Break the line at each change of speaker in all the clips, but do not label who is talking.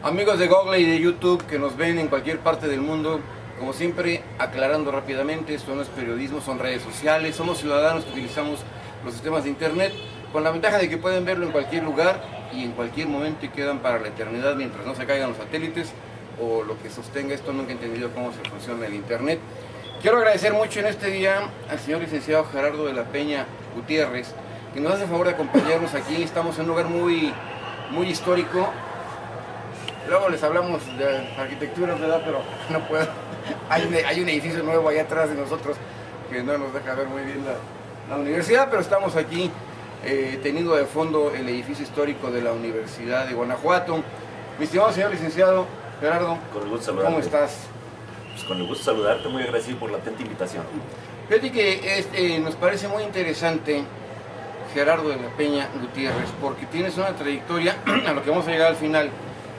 Amigos de Google y de YouTube que nos ven en cualquier parte del mundo, como siempre, aclarando rápidamente, esto no es periodismo, son redes sociales, somos ciudadanos que utilizamos los sistemas de internet, con la ventaja de que pueden verlo en cualquier lugar y en cualquier momento y quedan para la eternidad mientras no se caigan los satélites o lo que sostenga esto. Nunca he entendido cómo se funciona el internet. Quiero agradecer mucho en este día al señor licenciado Gerardo de la Peña Gutiérrez, que nos hace el favor de acompañarnos aquí. Estamos en un lugar muy histórico. Luego les hablamos de arquitectura, ¿verdad? Pero no puedo. Hay un edificio nuevo allá atrás de nosotros que no nos deja ver muy bien la universidad, pero estamos aquí teniendo de fondo el edificio histórico de la Universidad de Guanajuato. Mi estimado señor licenciado Gerardo,
con el gusto saludarte.
¿Cómo estás?
Pues con el gusto saludarte, muy agradecido por la atenta invitación.
Fíjate que nos parece muy interesante, Gerardo de la Peña Gutiérrez, porque tienes una trayectoria, a lo que vamos a llegar al final,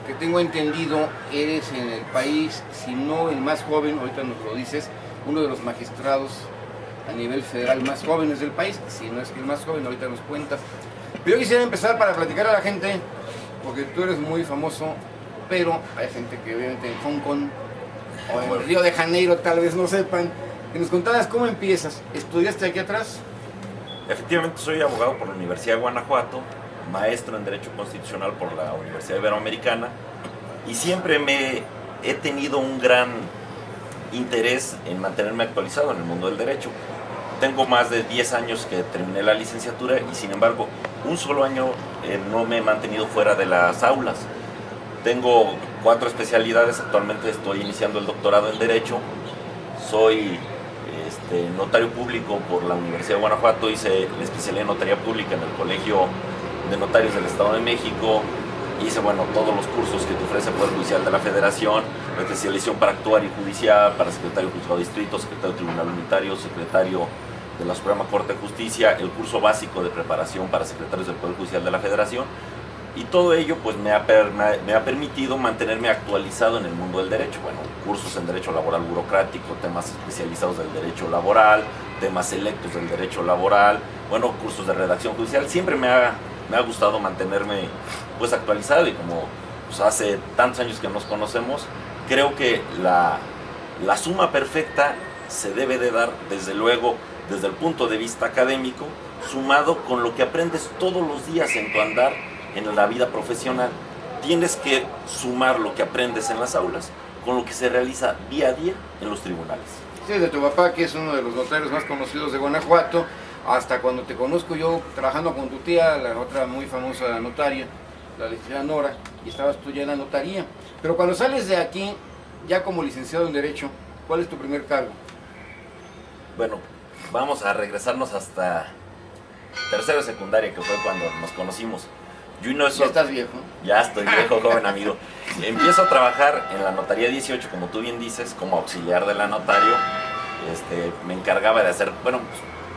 que tengo entendido, eres en el país, si no el más joven, ahorita nos lo dices, uno de los magistrados a nivel federal más jóvenes del país, si no es que el más joven, ahorita nos cuentas. Pero yo quisiera empezar para platicar a la gente, porque tú eres muy famoso, pero hay gente que obviamente en Hong Kong o en Río de Janeiro tal vez no sepan, que nos contaras cómo empiezas. ¿Estudiaste aquí atrás?
Efectivamente, soy abogado por la Universidad de Guanajuato, maestro en Derecho Constitucional por la Universidad Iberoamericana, y siempre he tenido un gran interés en mantenerme actualizado en el mundo del derecho. Tengo más de 10 años que terminé la licenciatura y sin embargo un solo año no me he mantenido fuera de las aulas. Tengo 4 especialidades, actualmente estoy iniciando el doctorado en Derecho, soy notario público por la Universidad de Guanajuato, hice la especialidad en Notaría Pública en el Colegio de Notarios del Estado de México, hice todos los cursos que te ofrece el Poder Judicial de la Federación, la especialización para actuario judicial, para secretario de juzgado de distrito, secretario de tribunal unitario, secretario de la Suprema Corte de Justicia, el curso básico de preparación para secretarios del Poder Judicial de la Federación, y todo ello pues me ha permitido mantenerme actualizado en el mundo del derecho. Cursos en derecho laboral burocrático, temas especializados del derecho laboral, temas selectos del derecho laboral, cursos de redacción judicial. Siempre me ha gustado mantenerme pues actualizado, y como pues, hace tantos años que nos conocemos, creo que la suma perfecta se debe de dar desde luego desde el punto de vista académico, sumado con lo que aprendes todos los días en tu andar en la vida profesional. Tienes que sumar lo que aprendes en las aulas con lo que se realiza día a día en los tribunales.
Sí, de tu papá, que es uno de los notarios más conocidos de Guanajuato, hasta cuando te conozco yo trabajando con tu tía, la otra muy famosa notaria, la licenciada Nora, y estabas tú ya en la notaría. Pero cuando sales de aquí, ya como licenciado en Derecho, ¿cuál es tu primer cargo?
Vamos a regresarnos hasta tercero de secundaria, que fue cuando nos conocimos.
¿Ya estás viejo?
Ya estoy viejo, joven amigo. Empiezo a trabajar en la Notaría 18, como tú bien dices, como auxiliar de la notario. Me encargaba de hacer,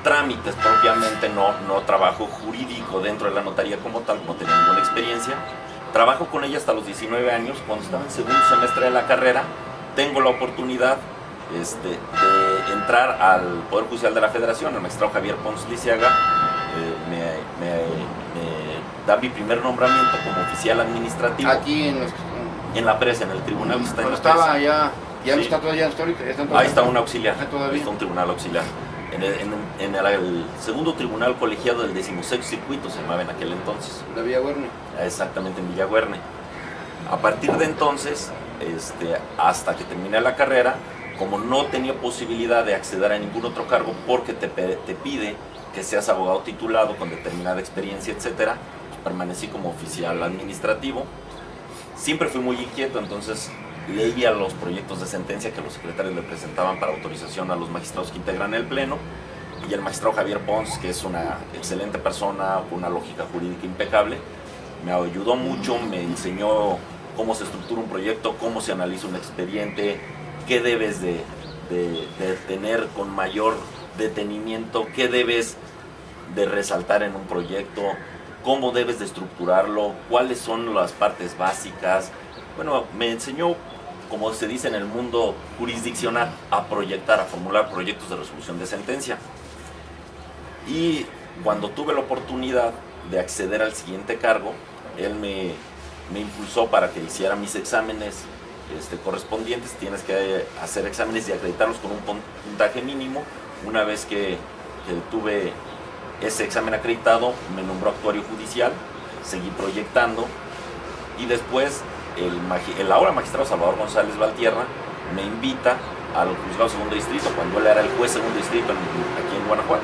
trámites propiamente, no trabajo jurídico dentro de la notaría como tal, no tenía ninguna experiencia. Trabajo con ella hasta los 19 años, cuando estaba en segundo semestre de la carrera. Tengo la oportunidad de entrar al Poder Judicial de la Federación. El magistrado Javier Pons Lisiaga me da mi primer nombramiento como oficial administrativo.
Aquí
en la presa, en el tribunal.
Estaba allá, ya no
sí.
Está todavía,
Ahí está un auxiliar,
todavía.
Está un tribunal auxiliar. En el segundo tribunal colegiado del 16º circuito se llamaba en aquel entonces.
La Villaguerne.
Exactamente, en Villaguerne. A partir de entonces, hasta que terminé la carrera, como no tenía posibilidad de acceder a ningún otro cargo, porque te pide que seas abogado titulado con determinada experiencia, etcétera, pues permanecí como oficial administrativo. Siempre fui muy inquieto, entonces leía los proyectos de sentencia que los secretarios le presentaban para autorización a los magistrados que integran el pleno, y el magistrado Javier Pons, que es una excelente persona, con una lógica jurídica impecable, me ayudó mucho, me enseñó cómo se estructura un proyecto, cómo se analiza un expediente, qué debes de tener con mayor detenimiento, qué debes de resaltar en un proyecto, cómo debes de estructurarlo, cuáles son las partes básicas. Me enseñó, como se dice en el mundo jurisdiccional, a proyectar, a formular proyectos de resolución de sentencia. Y cuando tuve la oportunidad de acceder al siguiente cargo, él me me impulsó para que hiciera mis exámenes correspondientes. Tienes que hacer exámenes y acreditarlos con un puntaje mínimo. Una vez que tuve ese examen acreditado, me nombró actuario judicial, seguí proyectando y después el ahora magistrado Salvador González Valtierra me invita al juzgado segundo distrito, cuando él era el juez segundo distrito aquí en Guanajuato.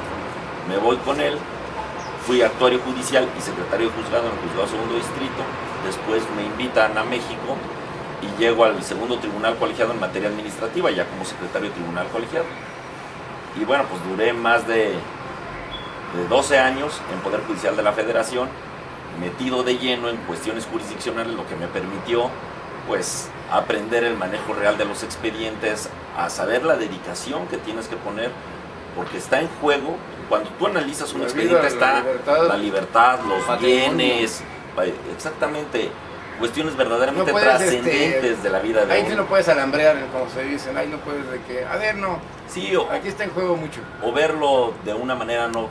Me voy con él, fui actuario judicial y secretario de juzgado en el juzgado segundo distrito. Después me invitan a México y llego al segundo tribunal colegiado en materia administrativa, ya como secretario de tribunal colegiado. Y bueno, pues duré más de 12 años en Poder Judicial de la Federación, metido de lleno en cuestiones jurisdiccionales, lo que me permitió pues aprender el manejo real de los expedientes, a saber la dedicación que tienes que poner, porque está en juego, cuando tú analizas un expediente está la libertad, los bienes, exactamente, cuestiones verdaderamente trascendentes de la vida de uno.
Ahí sí no puedes alambrear, como se dicen, ahí no puedes de que, a ver, no,
sí,
aquí está en juego mucho.
O verlo de una manera no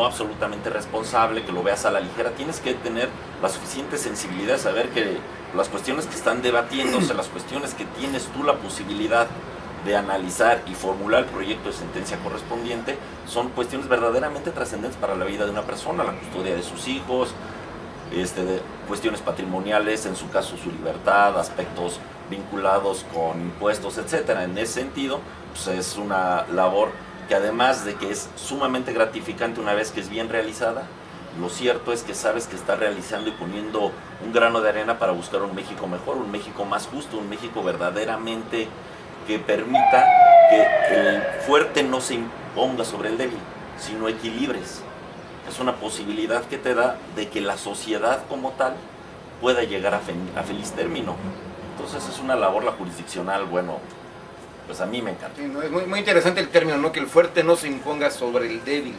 absolutamente responsable, que lo veas a la ligera. Tienes que tener la suficiente sensibilidad de saber que las cuestiones que están debatiéndose, las cuestiones que tienes tú la posibilidad de analizar y formular el proyecto de sentencia correspondiente, son cuestiones verdaderamente trascendentes para la vida de una persona, la custodia de sus hijos, de cuestiones patrimoniales, en su caso su libertad, aspectos vinculados con impuestos, etcétera. En ese sentido, pues es una labor que, además de que es sumamente gratificante una vez que es bien realizada, lo cierto es que sabes que está realizando y poniendo un grano de arena para buscar un México mejor, un México más justo, un México verdaderamente que permita que el fuerte no se imponga sobre el débil, sino equilibres. Es una posibilidad que te da de que la sociedad como tal pueda llegar a feliz término. Entonces es una labor la jurisdiccional, bueno, pues a mí me encanta.
Sí, ¿no? Es muy interesante el término, ¿no? Que el fuerte no se imponga sobre el débil.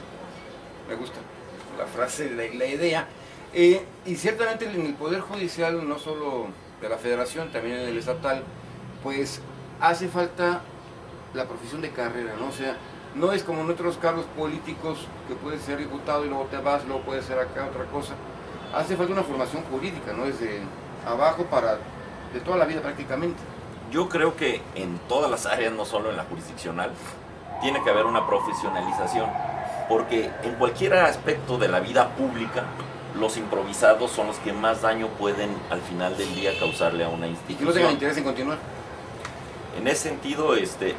Me gusta la frase, la idea. Y ciertamente en el Poder Judicial, no solo de la Federación, también en el estatal, pues hace falta la profesión de carrera, ¿no? O sea, no es como en otros cargos políticos que puedes ser diputado y luego te vas, luego puedes ser acá otra cosa. Hace falta una formación jurídica, ¿no? Desde abajo de toda la vida prácticamente.
Yo creo que en todas las áreas, no solo en la jurisdiccional, tiene que haber una profesionalización, porque en cualquier aspecto de la vida pública, los improvisados son los que más daño pueden al final del día causarle a una institución.
Y que no tengan interés en continuar.
En ese sentido,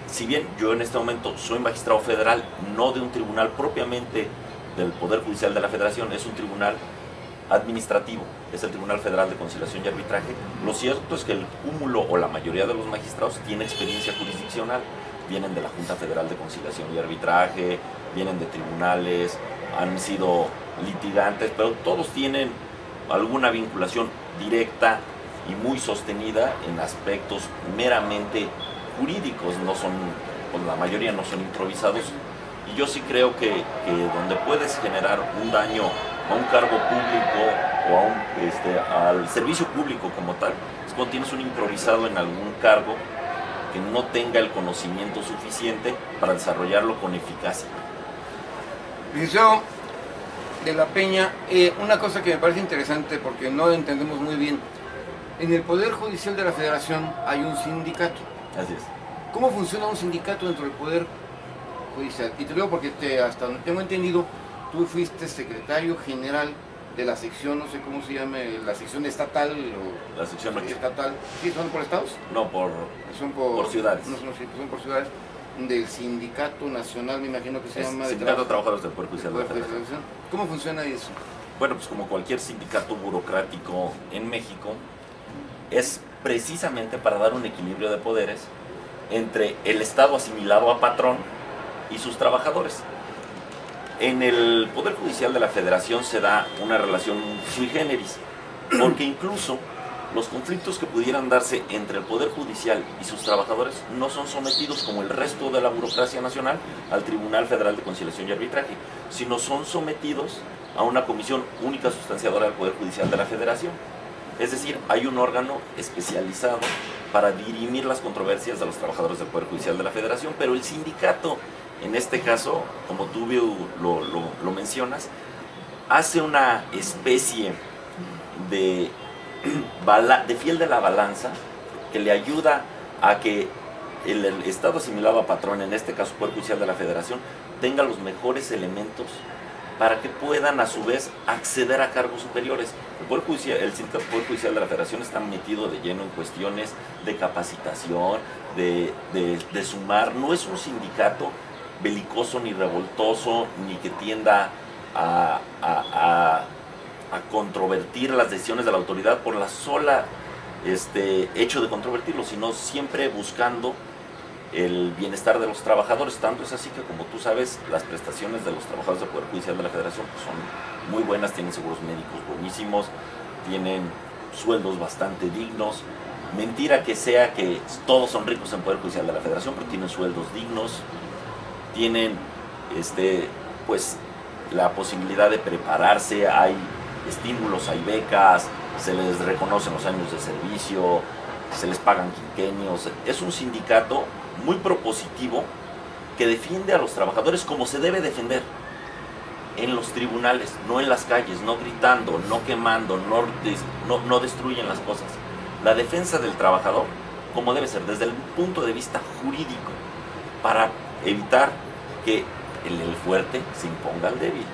si bien yo en este momento soy magistrado federal, no de un tribunal propiamente del Poder Judicial de la Federación, es un tribunal administrativo, es el Tribunal Federal de Conciliación y Arbitraje. Lo cierto es que el cúmulo o la mayoría de los magistrados tiene experiencia jurisdiccional, vienen de la Junta Federal de Conciliación y Arbitraje, vienen de tribunales, han sido litigantes, pero todos tienen alguna vinculación directa y muy sostenida en aspectos meramente jurídicos, pues la mayoría no son improvisados. Y yo sí creo que donde puedes generar un daño a un cargo público o al servicio público como tal, es cuando tienes un improvisado en algún cargo que no tenga el conocimiento suficiente para desarrollarlo con eficacia.
Licenciado de la Peña, una cosa que me parece interesante porque no entendemos muy bien, en el Poder Judicial de la Federación hay un sindicato.
Así es.
¿Cómo funciona un sindicato dentro del Poder Judicial? Y te digo porque hasta donde tengo entendido, tú fuiste secretario general de la sección, no sé cómo se llame, la sección estatal o...
La sección
estatal. ¿Sí son por estados?
No,
son por
ciudades.
No, son por ciudades. Del Sindicato Nacional, me imagino que se llama...
Sindicato de Trabajadores del Poder Judicial de la Federación.
¿Cómo funciona eso?
Bueno, pues como cualquier sindicato burocrático en México, es precisamente para dar un equilibrio de poderes entre el Estado asimilado a patrón y sus trabajadores. En el Poder Judicial de la Federación se da una relación sui generis, porque incluso los conflictos que pudieran darse entre el Poder Judicial y sus trabajadores no son sometidos, como el resto de la burocracia nacional, al Tribunal Federal de Conciliación y Arbitraje, sino son sometidos a una comisión única sustanciadora del Poder Judicial de la Federación. Es decir, hay un órgano especializado para dirimir las controversias de los trabajadores del Poder Judicial de la Federación, pero el sindicato, en este caso, como tú lo mencionas, hace una especie de defiende la balanza, que le ayuda a que el Estado asimilado a patrón, en este caso el Poder Judicial de la Federación, tenga los mejores elementos para que puedan a su vez acceder a cargos superiores. El Sindicato del Poder Judicial de la Federación está metido de lleno en cuestiones de capacitación, de sumar. No es un sindicato belicoso ni revoltoso, ni que tienda a controvertir las decisiones de la autoridad por la sola hecho de controvertirlo, sino siempre buscando el bienestar de los trabajadores. Tanto es así que, como tú sabes, las prestaciones de los trabajadores del Poder Judicial de la Federación pues, son muy buenas, tienen seguros médicos buenísimos, tienen sueldos bastante dignos. Mentira que sea que todos son ricos en el Poder Judicial de la Federación, pero tienen sueldos dignos, tienen pues la posibilidad de prepararse, hay estímulos, hay becas, se les reconocen los años de servicio, se les pagan quinquenios. Es un sindicato muy propositivo que defiende a los trabajadores como se debe defender, en los tribunales, no en las calles, no gritando, no quemando, no destruyen las cosas. La defensa del trabajador como debe ser, desde el punto de vista jurídico, para evitar que el fuerte se imponga al débil,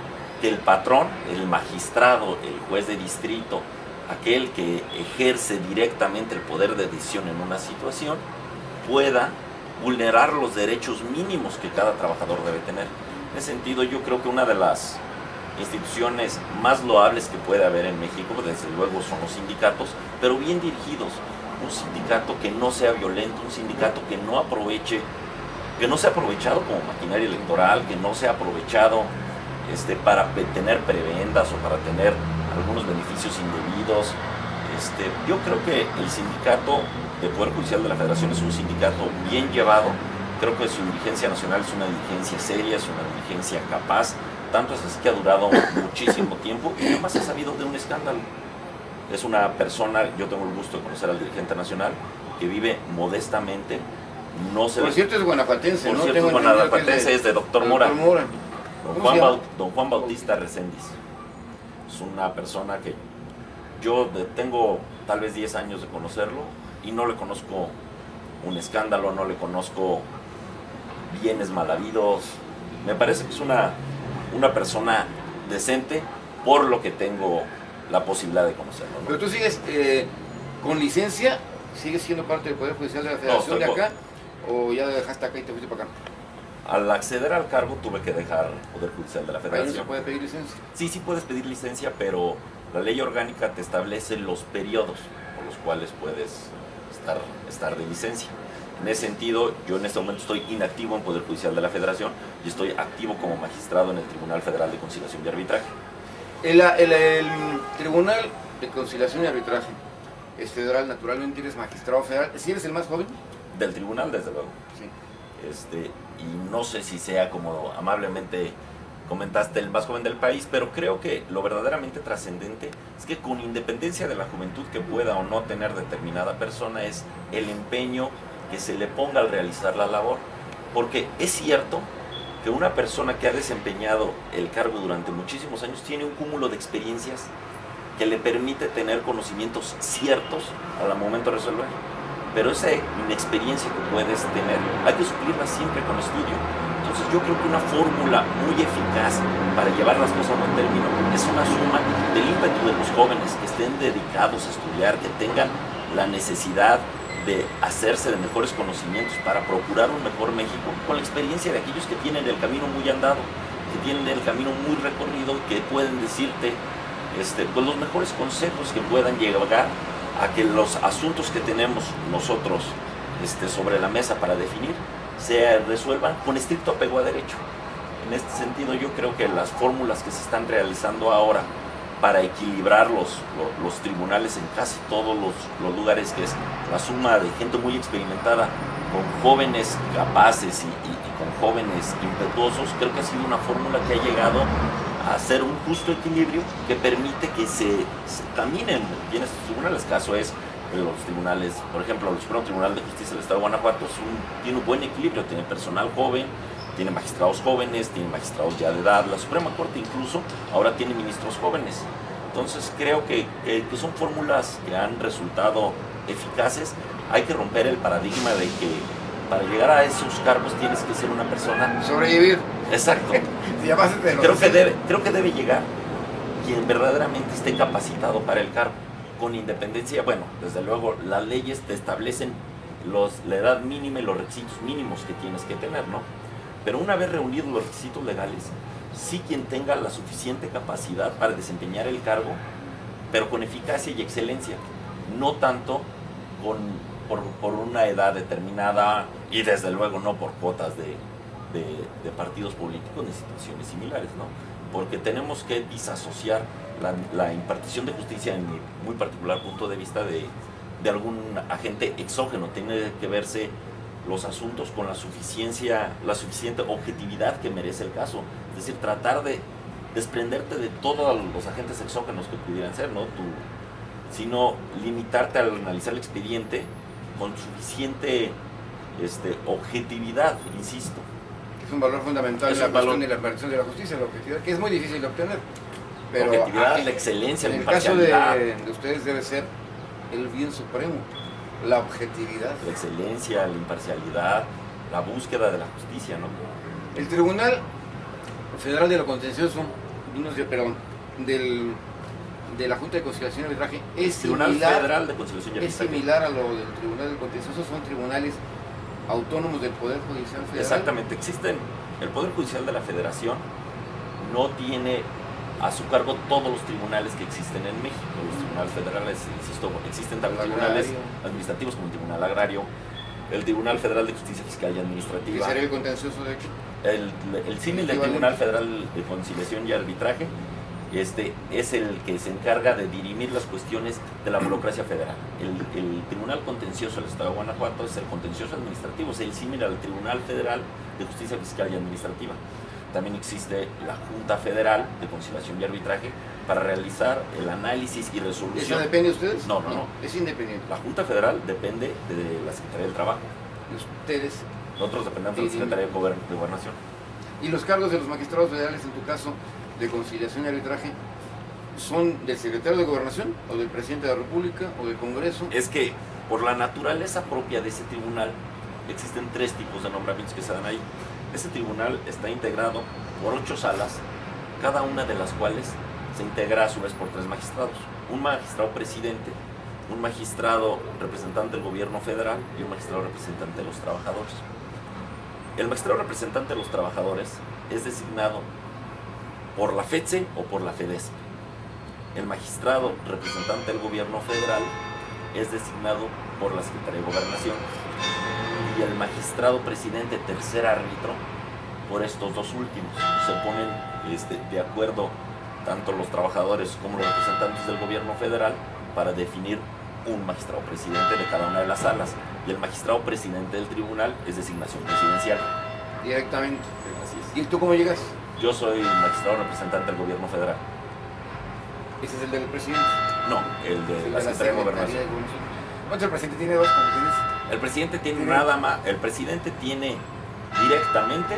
que el patrón, el magistrado, el juez de distrito, aquel que ejerce directamente el poder de decisión en una situación, pueda vulnerar los derechos mínimos que cada trabajador debe tener. En ese sentido, yo creo que una de las instituciones más loables que puede haber en México, desde luego, son los sindicatos, pero bien dirigidos. Un sindicato que no sea violento, un sindicato que no aproveche, que no sea aprovechado como maquinaria electoral, que no sea aprovechado para tener prebendas o para tener algunos beneficios indebidos. Yo creo que el sindicato de Poder Judicial de la Federación es un sindicato bien llevado. Creo que su dirigencia nacional es una dirigencia seria, es una dirigencia capaz. Tanto es así que ha durado muchísimo tiempo y además ha sabido de un escándalo. Es una persona, yo tengo el gusto de conocer al dirigente nacional, que vive modestamente. No se
Por cierto es guanajuatense,
Por
¿no?
cierto es guanajuatense, es de Doctor Mora. Don Juan Bautista Recendis. Es una persona que yo tengo tal vez 10 años de conocerlo y no le conozco un escándalo, no le conozco bienes mal habidos. Me parece que es una persona decente, por lo que tengo la posibilidad de conocerlo, ¿no?
Pero tú sigues con licencia, sigues siendo parte del Poder Judicial de la Federación de acá, o ya dejaste acá y te fuiste para acá.
Al acceder al cargo tuve que dejar el Poder Judicial de la Federación.
¿Pero no se puede pedir licencia?
Sí, sí puedes pedir licencia, pero la ley orgánica te establece los periodos por los cuales puedes estar de licencia. En ese sentido, yo en este momento estoy inactivo en Poder Judicial de la Federación y estoy activo como magistrado en el Tribunal Federal de Conciliación y Arbitraje.
El Tribunal de Conciliación y Arbitraje es federal, naturalmente eres magistrado federal. ¿Sí eres el más joven?
Del tribunal, desde luego.
Sí.
Y no sé si sea, como amablemente comentaste, el más joven del país, pero creo que lo verdaderamente trascendente es que, con independencia de la juventud que pueda o no tener determinada persona, es el empeño que se le ponga al realizar la labor. Porque es cierto que una persona que ha desempeñado el cargo durante muchísimos años tiene un cúmulo de experiencias que le permite tener conocimientos ciertos al momento de resolver. Pero esa inexperiencia que puedes tener, hay que suplirla siempre con estudio. Entonces yo creo que una fórmula muy eficaz para llevar las cosas a buen término es una suma del ímpetu de los jóvenes que estén dedicados a estudiar, que tengan la necesidad de hacerse de mejores conocimientos para procurar un mejor México, con la experiencia de aquellos que tienen el camino muy andado, que tienen el camino muy recorrido, que pueden decirte pues los mejores consejos que puedan llegar a que los asuntos que tenemos nosotros sobre la mesa para definir se resuelvan con estricto apego a derecho. En este sentido, yo creo que las fórmulas que se están realizando ahora para equilibrar los tribunales en casi todos los lugares, que es la suma de gente muy experimentada con jóvenes capaces y con jóvenes impetuosos, creo que ha sido una fórmula que ha llegado a ser un justo equilibrio que permite que se caminen bien estos tribunales. Caso es los tribunales, por ejemplo, el Supremo Tribunal de Justicia del Estado de Guanajuato tiene un buen equilibrio, tiene personal joven, tiene magistrados jóvenes, tiene magistrados ya de edad. La Suprema Corte incluso ahora tiene ministros jóvenes. Entonces creo que son fórmulas que han resultado eficaces. Hay que romper el paradigma de que para llegar a esos cargos tienes que ser una persona...
Sobrevivir.
Exacto. Creo que debe llegar quien verdaderamente esté capacitado para el cargo, con independencia. Bueno, desde luego las leyes te establecen la edad mínima y los requisitos mínimos que tienes que tener, ¿no? Pero una vez reunidos los requisitos legales, sí quien tenga la suficiente capacidad para desempeñar el cargo, pero con eficacia y excelencia, no tanto por una edad determinada y desde luego no por cuotas de partidos políticos ni situaciones similares, ¿no? Porque tenemos que disasociar la impartición de justicia, en mi muy particular punto de vista, de algún agente exógeno. Tiene que verse los asuntos con la suficiente objetividad que merece el caso. Es decir, tratar de desprenderte de todos los agentes exógenos que pudieran ser, ¿no? Sino limitarte al analizar el expediente con suficiente objetividad, insisto.
Es un valor fundamental en la cuestión de la impartición de la justicia, la objetividad, que es muy difícil de obtener. Pero
objetividad, la excelencia, la
imparcialidad. En el caso de ustedes debe ser el bien supremo, la objetividad.
La excelencia, la imparcialidad, la búsqueda de la justicia, ¿no?
El Tribunal Federal de lo Contencioso, de la Junta de Conciliación y Arbitraje, es
Tribunal Federal de Conciliación y Arbitraje.
Es similar a lo del Tribunal del Contencioso, son tribunales autónomos del Poder Judicial Federal.
Exactamente, el Poder Judicial de la Federación no tiene a su cargo todos los tribunales que existen en México. Los tribunales federales, insisto, existen tanto tribunales administrativos como el Tribunal Agrario, el Tribunal Federal de Justicia Fiscal y Administrativa.
¿Qué sería el contencioso, de hecho?
El símil del Tribunal Federal de Conciliación y Arbitraje es el que se encarga de dirimir las cuestiones de la burocracia federal. El Tribunal Contencioso del Estado de Guanajuato es el contencioso administrativo, es el símil al Tribunal Federal de Justicia Fiscal y Administrativa. También existe la Junta Federal de Conciliación y Arbitraje para realizar el análisis y resolución.
¿Eso depende de ustedes?
No.
Es independiente.
La Junta Federal depende de la Secretaría del Trabajo.
¿Y ustedes?
Nosotros dependemos de la Secretaría de Gobernación.
¿Y los cargos de los magistrados federales, en tu caso, de conciliación y arbitraje, son del secretario de Gobernación o del presidente de la República o del Congreso?
Es que por la naturaleza propia de ese tribunal existen 3 tipos de nombramientos que se dan ahí. Ese tribunal está integrado por 8 salas, cada una de las cuales se integra a su vez por 3 magistrados. Un magistrado presidente, un magistrado representante del gobierno federal y un magistrado representante de los trabajadores. El magistrado representante de los trabajadores es designado por la FEDSE o por la FEDESP. El magistrado representante del gobierno federal es designado por la Secretaría de Gobernación. Y el magistrado presidente, tercer árbitro, por estos 2 últimos. Se ponen de acuerdo tanto los trabajadores como los representantes del gobierno federal para definir un magistrado presidente de cada una de las salas. Y el magistrado presidente del tribunal es designación presidencial.
Directamente.
Así es.
¿Y tú cómo llegas?
Yo soy magistrado representante del gobierno federal.
¿Ese es el del presidente?
No, el de la Secretaría de Gobernación.
¿Cuánto el presidente tiene 2 competencias?
El presidente tiene nada más, el presidente tiene directamente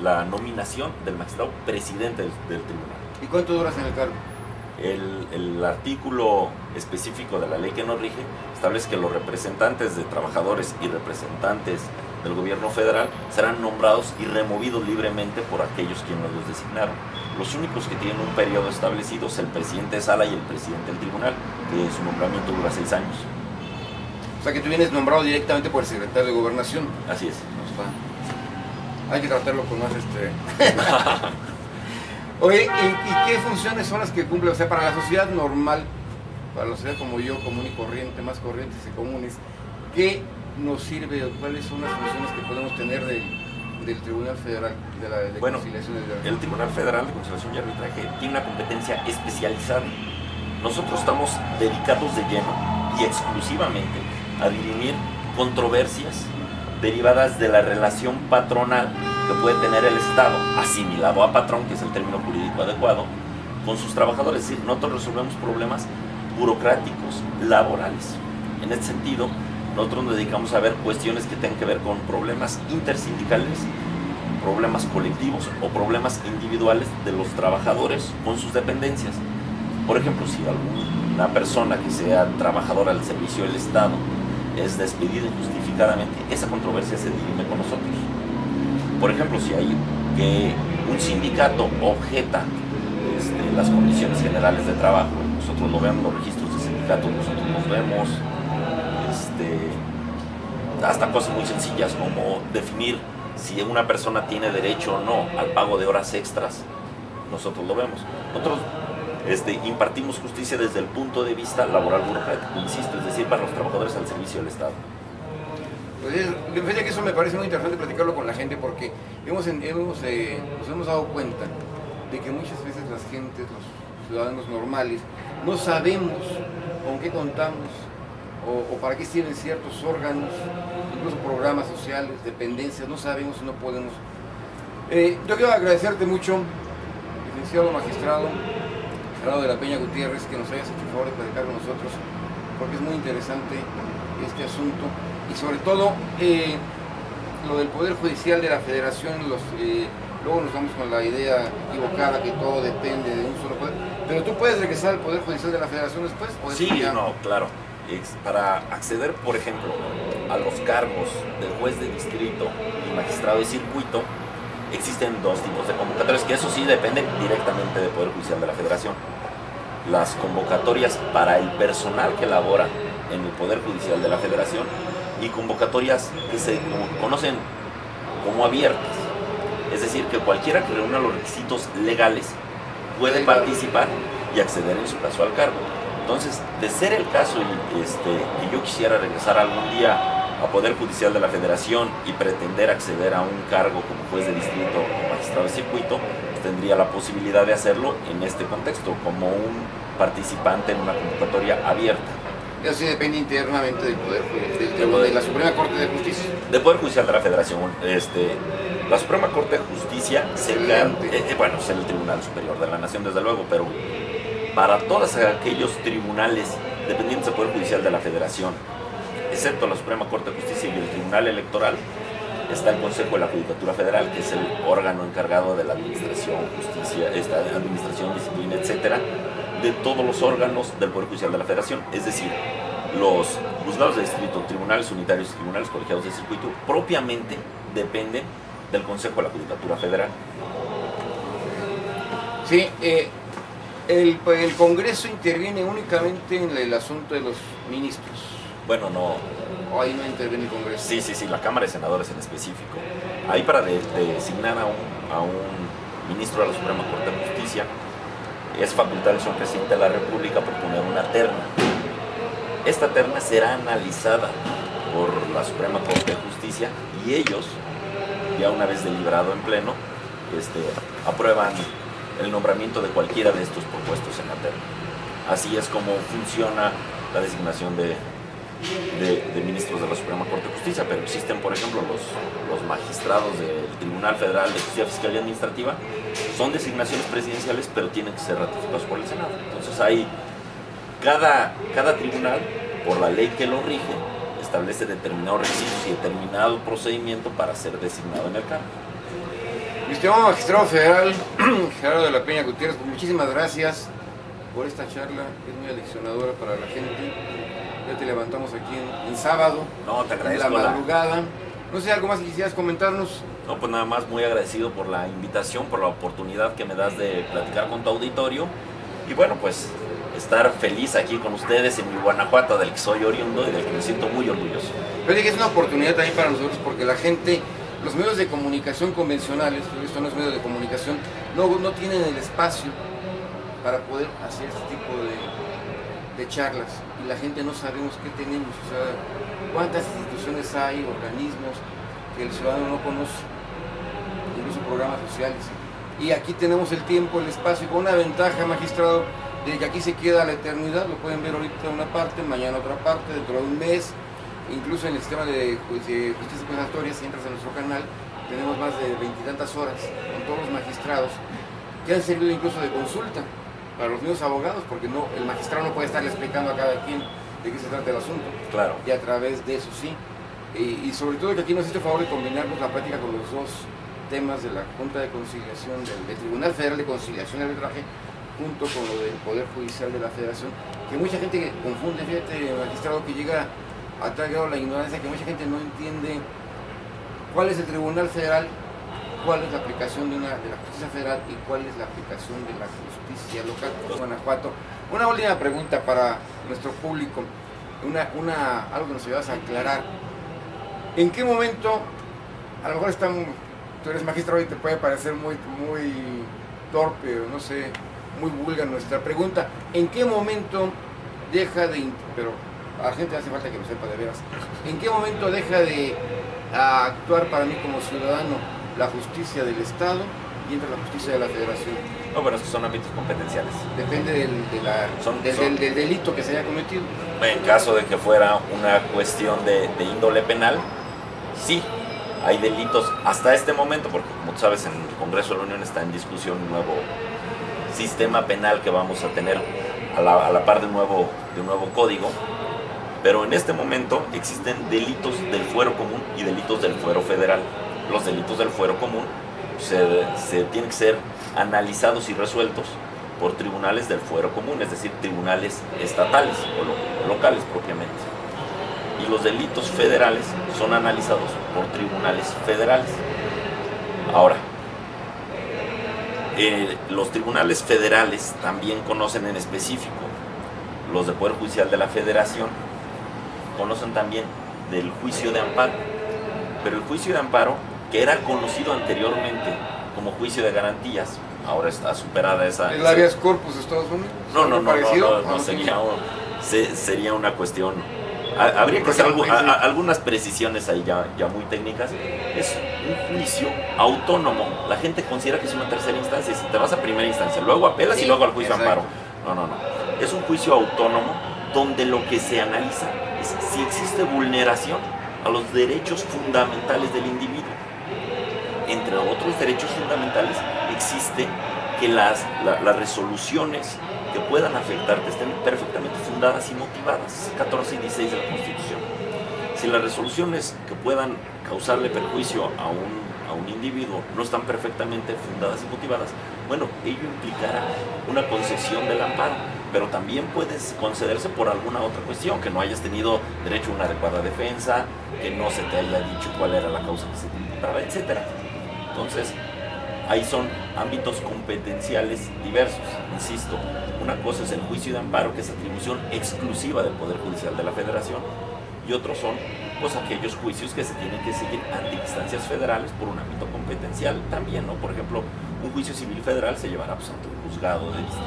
la nominación del magistrado presidente del tribunal.
¿Y cuánto duras en el cargo?
El artículo específico de la ley que nos rige establece que los representantes de trabajadores y representantes del gobierno federal serán nombrados y removidos libremente por aquellos quienes los designaron. Los únicos que tienen un periodo establecido es el presidente de sala y el presidente del tribunal, que su nombramiento dura 6 años.
O sea que tú vienes nombrado directamente por el secretario de Gobernación.
Así es.
Hay que tratarlo con más Oye, ¿y qué funciones son las que cumple? O sea, para la sociedad normal, para la sociedad como yo, común y corriente, más corrientes y comunes, ¿qué nos sirve o cuáles son las funciones que podemos tener del Tribunal Federal de Conciliación y Arbitraje?
El Tribunal Federal de Conciliación y Arbitraje tiene una competencia especializada. Nosotros estamos dedicados de lleno y exclusivamente a dirimir controversias derivadas de la relación patronal que puede tener el Estado, asimilado a patrón, que es el término jurídico adecuado, con sus trabajadores. Es decir, nosotros resolvemos problemas burocráticos, laborales. En este sentido, nosotros nos dedicamos a ver cuestiones que tengan que ver con problemas intersindicales problemas colectivos o problemas individuales de los trabajadores con sus dependencias. Por ejemplo, si alguna persona que sea trabajadora al servicio del Estado es despedida injustificadamente, esa controversia se dirime con nosotros. Por ejemplo, si hay que un sindicato objeta las condiciones generales de trabajo, nosotros lo vemos, los registros de sindicatos, nosotros los vemos, hasta cosas muy sencillas como definir si una persona tiene derecho o no al pago de horas extras, nosotros lo vemos. Nosotros impartimos justicia desde el punto de vista laboral burocrático, insisto, es decir, para los trabajadores al servicio del Estado.
Pues fíjate que eso me parece muy interesante platicarlo con la gente, porque nos hemos dado cuenta de que muchas veces las gentes, los ciudadanos normales, no sabemos con qué contamos o para qué sirven ciertos órganos, incluso programas sociales, dependencias, no sabemos y no podemos. Yo quiero agradecerte mucho, licenciado magistrado Gerardo de la Peña Gutiérrez, que nos hayas hecho el favor de platicar con nosotros, porque es muy interesante este asunto, y sobre todo lo del Poder Judicial de la Federación. Luego nos vamos con la idea equivocada que todo depende de un solo poder, pero tú puedes regresar al Poder Judicial de la Federación después.
Sí, no, claro. Para acceder, por ejemplo, a los cargos de juez de distrito y magistrado de circuito, existen dos tipos de convocatorias, que eso sí dependen directamente del Poder Judicial de la Federación. Las convocatorias para el personal que labora en el Poder Judicial de la Federación y convocatorias que se conocen como abiertas. Es decir, que cualquiera que reúna los requisitos legales puede participar y acceder en su caso al cargo. Entonces, de ser el caso que yo quisiera regresar algún día a Poder Judicial de la Federación y pretender acceder a un cargo como juez de distrito o magistrado de circuito, pues tendría la posibilidad de hacerlo en este contexto, como un participante en una convocatoria abierta.
Eso sí depende internamente del Poder de la Suprema Corte de Justicia.
Del Poder Judicial de la Federación. La Suprema Corte de Justicia es el Tribunal Superior de la Nación, desde luego, pero para todos aquellos tribunales dependientes del Poder Judicial de la Federación, excepto la Suprema Corte de Justicia y el Tribunal Electoral, está el Consejo de la Judicatura Federal, que es el órgano encargado de la administración, justicia, administración, disciplina, etcétera, de todos los órganos del Poder Judicial de la Federación. Es decir, los juzgados de distrito, tribunales unitarios y tribunales colegiados de circuito propiamente dependen del Consejo de la Judicatura Federal.
Sí, el Congreso interviene únicamente en el asunto de los ministros.
Bueno, no.
¿O ahí no interviene el Congreso?
Sí, la Cámara de Senadores en específico. Ahí para designar a un ministro de la Suprema Corte de Justicia es facultad del señor presidente de la República proponer una terna. Esta terna será analizada por la Suprema Corte de Justicia y ellos, ya una vez deliberado en pleno, aprueban el nombramiento de cualquiera de estos propuestos en la terna. Así es como funciona la designación de ministros de la Suprema Corte de Justicia, pero existen, por ejemplo, los magistrados del Tribunal Federal de Justicia Fiscal y Administrativa, son designaciones presidenciales, pero tienen que ser ratificados por el Senado. Entonces hay cada tribunal, por la ley que lo rige, establece determinados requisitos y determinado procedimiento para ser designado en el cargo.
Mi estimado magistrado federal, Gerardo de la Peña Gutiérrez, pues muchísimas gracias por esta charla, que es muy aleccionadora para la gente. Ya te levantamos aquí en sábado,
no, te agradezco
en la madrugada. No sé, ¿algo más que quisieras comentarnos?
No, pues nada más muy agradecido por la invitación, por la oportunidad que me das de platicar con tu auditorio. Y bueno, pues estar feliz aquí con ustedes en mi Guanajuato, del que soy oriundo y del que me siento muy orgulloso.
Pero que es una oportunidad también para nosotros, porque la gente, los medios de comunicación convencionales, esto no es medio de comunicación, no tienen el espacio para poder hacer este tipo de charlas, y la gente no sabemos qué tenemos, o sea, cuántas instituciones hay, organismos que el ciudadano no conoce, incluso programas sociales. Y aquí tenemos el tiempo, el espacio, con una ventaja, magistrado, de que aquí se queda la eternidad. Lo pueden ver ahorita una parte, mañana otra parte, dentro de un mes. Incluso en el sistema de justicia compensatoria, si entras a nuestro canal, tenemos más de 20 y tantas horas con todos los magistrados que han servido incluso de consulta para los mismos abogados, porque el magistrado no puede estarle explicando a cada quien de qué se trata el asunto.
Claro.
Y a través de eso sí. Y sobre todo que aquí nos hizo el favor de combinarnos la práctica con los dos temas de la Junta de Conciliación, del Tribunal Federal de Conciliación y Arbitraje, junto con lo del Poder Judicial de la Federación, que mucha gente confunde, fíjate, magistrado, que llega a tal grado la ignorancia que mucha gente no entiende cuál es el Tribunal Federal, cuál es la aplicación de la justicia federal y cuál es la aplicación de la justicia local de Guanajuato. Una última pregunta para nuestro público, algo que nos ayudas a aclarar. ¿En qué momento, a lo mejor tú eres magistrado y te puede parecer muy torpe, o no sé, muy vulgar nuestra pregunta, ¿en qué momento deja de, pero a la gente hace falta que lo sepa de veras, ¿en qué momento deja de actuar para mí como ciudadano la justicia del Estado y entra la justicia de la Federación?
No, bueno, es que son ámbitos competenciales.
Depende del delito que se haya cometido.
En caso de que fuera una cuestión de índole penal, sí, hay delitos hasta este momento, porque como tú sabes, en el Congreso de la Unión está en discusión un nuevo sistema penal que vamos a tener a la par de un nuevo código, pero en este momento existen delitos del fuero común y delitos del fuero federal. Los delitos del fuero común se tienen que ser analizados y resueltos por tribunales del fuero común, es decir, tribunales estatales o locales propiamente. Y los delitos federales son analizados por tribunales federales. Ahora, los tribunales federales también conocen en específico, los del Poder Judicial de la Federación conocen también del juicio de amparo, pero el juicio de amparo, que era conocido anteriormente como juicio de garantías, ahora está superada esa...
¿El habeas corpus de Estados Unidos?
No, sería una cuestión... Habría que hacer algunas precisiones ahí ya muy técnicas. Es un juicio autónomo. La gente considera que es una tercera instancia. Si te vas a primera instancia, luego apelas y luego al juicio de amparo. No. Es un juicio autónomo donde lo que se analiza es si existe vulneración a los derechos fundamentales del individuo. Entre otros derechos fundamentales existe que las resoluciones que puedan afectarte estén perfectamente fundadas y motivadas, 14 y 16 de la Constitución. Si las resoluciones que puedan causarle perjuicio a un individuo no están perfectamente fundadas y motivadas, bueno, ello implicará una concesión del amparo, pero también puedes concederse por alguna otra cuestión, que no hayas tenido derecho a una adecuada defensa, que no se te haya dicho cuál era la causa que se te imputaba, etc. Entonces, ahí son ámbitos competenciales diversos. Insisto, una cosa es el juicio de amparo, que es atribución exclusiva del Poder Judicial de la Federación, y otros son pues aquellos juicios que se tienen que seguir ante instancias federales por un ámbito competencial también, ¿no? Por ejemplo, un juicio civil federal se llevará pues, ante un juzgado de distrito.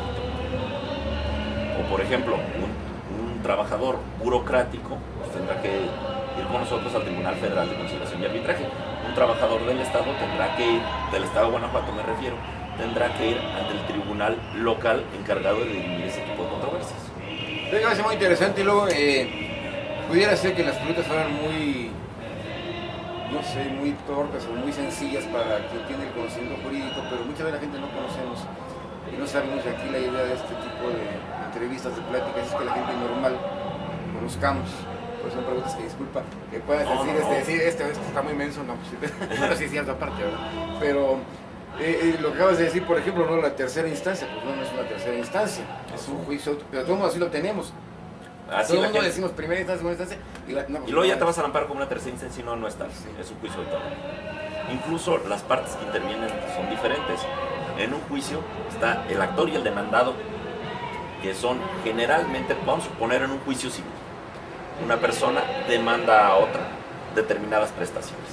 O por ejemplo, un trabajador burocrático pues, tendrá que ir con nosotros al Tribunal Federal de Conciliación y Arbitraje. Un trabajador del Estado tendrá que ir, del Estado de Guanajuato me refiero, tendrá que ir ante el tribunal local encargado de dirimir ese tipo de controversias.
Me parece muy interesante y luego pudiera ser que las preguntas fueran muy torpes o muy sencillas para quien tiene el conocimiento jurídico, pero muchas veces la gente no conocemos y no sabemos de aquí la idea de este tipo de entrevistas, de pláticas, es que la gente normal conozcamos. Pues son preguntas que, disculpa, que puedas decir esto está muy inmenso, no, pues, sí es cierto aparte, ¿verdad? Pero lo que acabas de decir, por ejemplo, no la tercera instancia, pues no es una tercera instancia, es un juicio, pero todo el mundo así lo tenemos. Todo el mundo decimos primera instancia, segunda instancia,
y luego ya te vas al amparo como una tercera instancia y no estás, es un juicio autónomo. Incluso las partes que intervienen son diferentes. En un juicio está el actor y el demandado, que son generalmente, vamos a poner en un juicio civil, una persona demanda a otra determinadas prestaciones.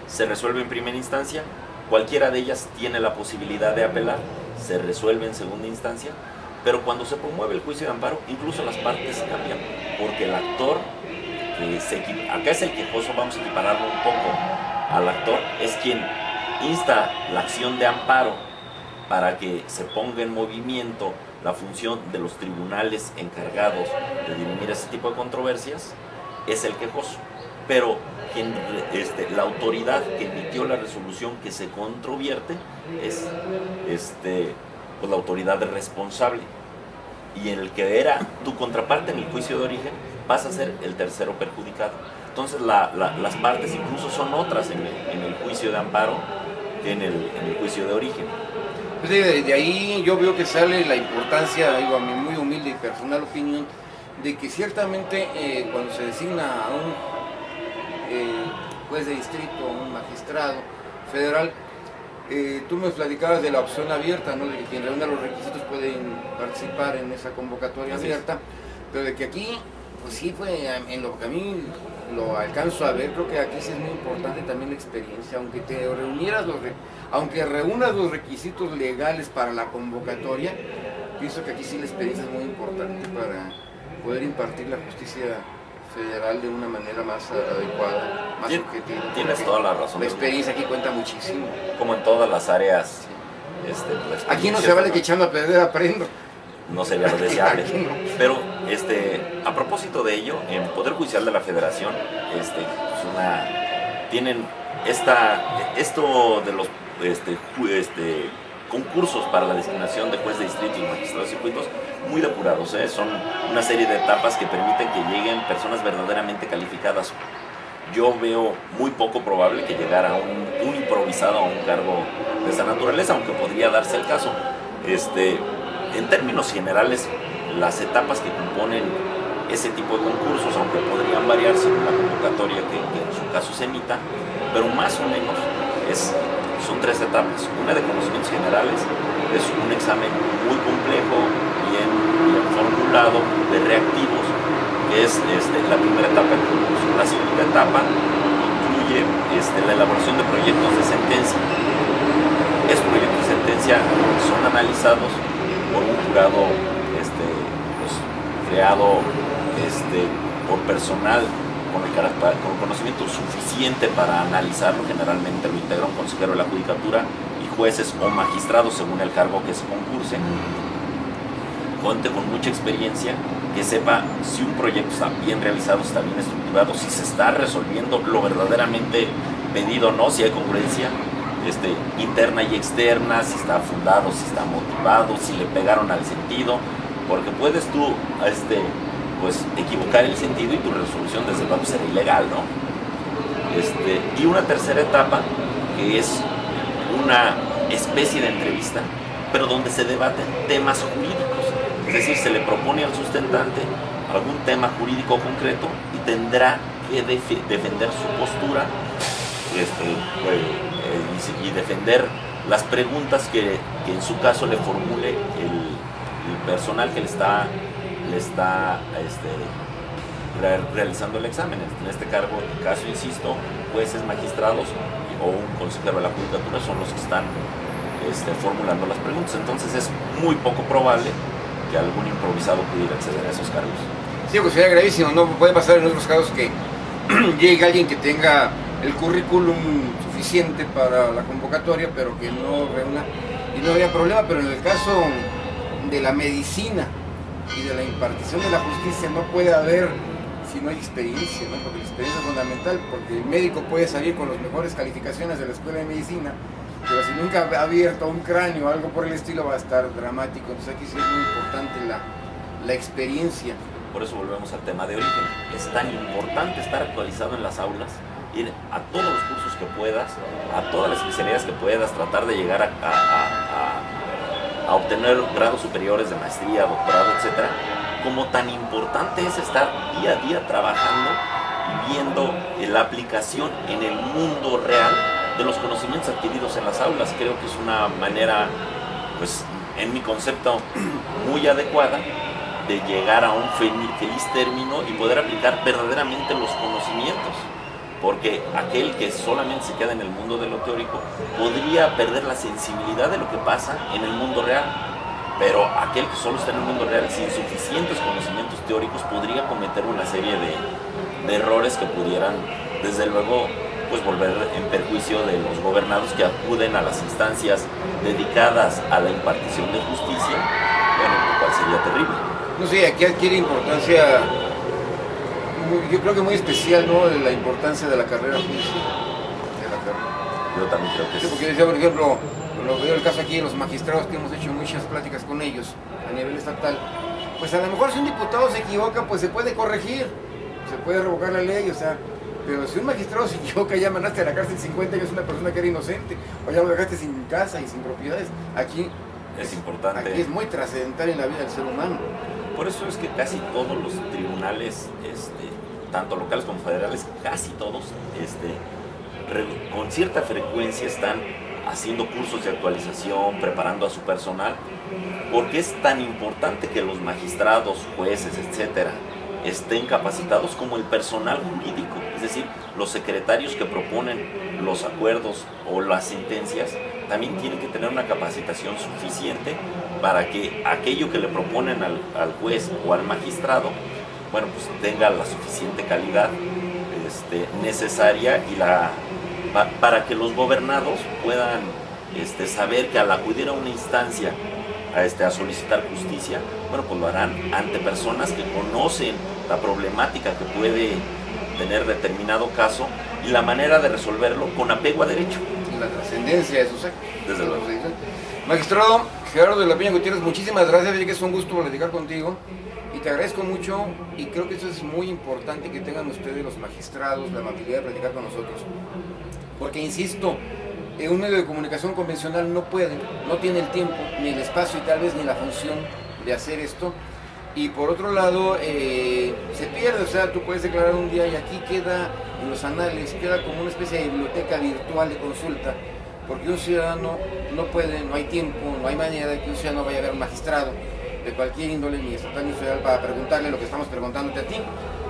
Se resuelve en primera instancia, cualquiera de ellas tiene la posibilidad de apelar, se resuelve en segunda instancia, pero cuando se promueve el juicio de amparo, incluso las partes cambian, porque el actor, acá es el quejoso, vamos a equipararlo un poco al actor, es quien insta la acción de amparo para que se ponga en movimiento la función de los tribunales encargados de dirimir ese tipo de controversias, es el quejoso. Pero la autoridad que emitió la resolución que se controvierte es pues la autoridad responsable. Y en el que era tu contraparte en el juicio de origen, vas a ser el tercero perjudicado. Entonces las partes incluso son otras en el juicio de amparo que en el juicio de origen.
Pues de ahí yo veo que sale la importancia, digo, a mi muy humilde y personal opinión, de que ciertamente cuando se designa a un juez de distrito, un magistrado federal, tú me platicabas de la opción abierta, ¿no? De que quien reúna los requisitos pueden participar en esa convocatoria abierta, pero de que aquí, pues sí fue, en lo que a mí lo alcanzo a ver, creo que aquí sí es muy importante también la experiencia, aunque reúnas los requisitos legales para la convocatoria, pienso que aquí sí la experiencia es muy importante para poder impartir la justicia federal de una manera más adecuada, más objetiva.
Tienes toda la razón.
La experiencia aquí cuenta muchísimo.
Como en todas las áreas.
Aquí no se vale que echando a perder aprendo.
No sería lo deseable.
No.
Pero a propósito de ello, en Poder Judicial de la Federación, tienen esto de los concursos para la designación de juez de distrito y magistrados de circuitos muy depurados, son una serie de etapas que permiten que lleguen personas verdaderamente calificadas. Yo veo muy poco probable que llegara un improvisado a un cargo de esa naturaleza, aunque podría darse el caso. En términos generales, las etapas que componen ese tipo de concursos, aunque podrían variar según la convocatoria que en su caso se emita, pero más o menos son 3 etapas. Una de conocimientos generales, es un examen muy complejo, bien formulado, de reactivos, que es la primera etapa del concurso. La segunda etapa incluye la elaboración de proyectos de sentencia. Esos proyectos de sentencia son analizados por un jurado creado por personal con conocimiento suficiente para analizarlo. Generalmente lo integra un consejero de la judicatura y jueces o magistrados según el cargo que se concurse. Cuente con mucha experiencia, que sepa si un proyecto está bien realizado, está bien estructurado, si se está resolviendo lo verdaderamente pedido o no, si hay congruencia interna y externa, si está fundado, si está motivado, si le pegaron al sentido, porque puedes tú equivocar el sentido y tu resolución desde luego será ilegal, ¿no? Y una tercera etapa que es una especie de entrevista, pero donde se debaten temas jurídicos, es decir, se le propone al sustentante algún tema jurídico concreto y tendrá que defender su postura y defender las preguntas que en su caso le formule el personal que le está realizando el examen. En este caso, insisto, jueces, magistrados o un consejero de la judicatura son los que están formulando las preguntas. Entonces es muy poco probable que algún improvisado pudiera acceder a esos cargos.
Sí, pues sería gravísimo, ¿no? Puede pasar en otros casos que llegue alguien que tenga el currículum suficiente para la convocatoria, pero que no reúna, y no habría problema. Pero en el caso de la medicina y de la impartición de la justicia no puede haber si no hay experiencia, ¿no? Porque la experiencia es fundamental, porque el médico puede salir con las mejores calificaciones de la escuela de medicina, pero si nunca ha abierto un cráneo o algo por el estilo va a estar dramático. Entonces aquí sí es muy importante la experiencia.
Por eso volvemos al tema de origen. Es tan importante estar actualizado en las aulas, ir a todos los cursos que puedas, a todas las especialidades que puedas, tratar de llegar a obtener grados superiores de maestría, doctorado, etc. Como tan importante es estar día a día trabajando y viendo la aplicación en el mundo real de los conocimientos adquiridos en las aulas. Creo que es una manera, pues, en mi concepto, muy adecuada de llegar a un feliz término y poder aplicar verdaderamente los conocimientos. Porque aquel que solamente se queda en el mundo de lo teórico podría perder la sensibilidad de lo que pasa en el mundo real. Pero aquel que solo está en el mundo real sin suficientes conocimientos teóricos podría cometer una serie de errores que pudieran, desde luego, pues volver en perjuicio de los gobernados que acuden a las instancias dedicadas a la impartición de justicia, bueno, lo cual sería terrible.
No sé, aquí adquiere importancia, yo creo que muy especial, ¿no? La importancia de la carrera judicial.
Yo también creo que
sí. Porque decía, por ejemplo, lo veo el caso aquí de los magistrados que hemos hecho muchas pláticas con ellos a nivel estatal, pues a lo mejor si un diputado se equivoca, pues se puede corregir, se puede revocar la ley, o sea, Pero si un magistrado se equivoca, ya mandaste a la cárcel 50 años a una persona que era inocente, o ya lo dejaste sin casa y sin propiedades. Aquí
es importante.
Aquí es muy trascendental en la vida del ser humano.
Por eso es que casi todos los tribunales, tanto locales como federales, casi todos, con cierta frecuencia están haciendo cursos de actualización, preparando a su personal, porque es tan importante que los magistrados, jueces, etcétera, estén capacitados como el personal jurídico, es decir, los secretarios que proponen los acuerdos o las sentencias también tienen que tener una capacitación suficiente para que aquello que le proponen al juez o al magistrado, bueno, pues tenga la suficiente calidad necesaria y para que los gobernados puedan saber que al acudir a una instancia a solicitar justicia, bueno, pues lo harán ante personas que conocen la problemática que puede tener determinado caso y la manera de resolverlo con apego a derecho.
La trascendencia de esos actos.
Desde luego.
Magistrado Gerardo de la Peña Gutiérrez, muchísimas gracias, ya que es un gusto platicar contigo y te agradezco mucho y creo que eso es muy importante que tengan ustedes los magistrados la amabilidad de platicar con nosotros, porque insisto, un medio de comunicación convencional no puede, no tiene el tiempo, ni el espacio y tal vez ni la función de hacer esto. Y por otro lado, se pierde, o sea, tú puedes declarar un día y aquí queda en los anales, queda como una especie de biblioteca virtual de consulta, porque un ciudadano no puede, no hay tiempo, no hay manera de que un ciudadano vaya a ver a un magistrado de cualquier índole, ni estatal ni federal, para preguntarle lo que estamos preguntándote a ti.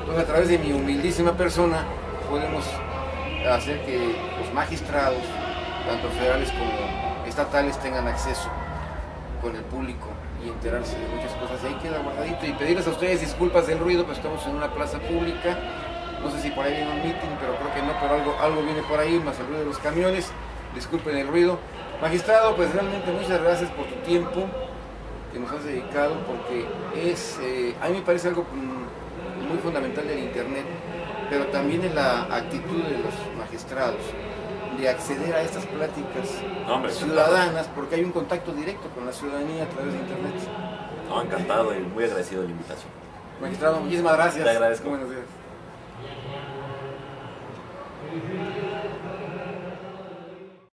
Entonces, a través de mi humildísima persona, podemos hacer que los magistrados, tanto federales como estatales, tengan acceso con el público y enterarse de muchas cosas. Y ahí queda guardadito. Y pedirles a ustedes disculpas del ruido, pues estamos en una plaza pública. No sé si por ahí viene un meeting, pero creo que no, pero algo viene por ahí, más el ruido de los camiones. Disculpen el ruido. Magistrado, pues realmente muchas gracias por tu tiempo que nos has dedicado, porque a mí me parece algo muy fundamental del Internet, pero también en la actitud de los magistrados de acceder a estas pláticas ciudadanas, porque hay un contacto directo con la ciudadanía a través de Internet.
No, encantado y muy agradecido de la invitación.
Magistrado, muchísimas gracias.
Te agradezco.
Buenos días.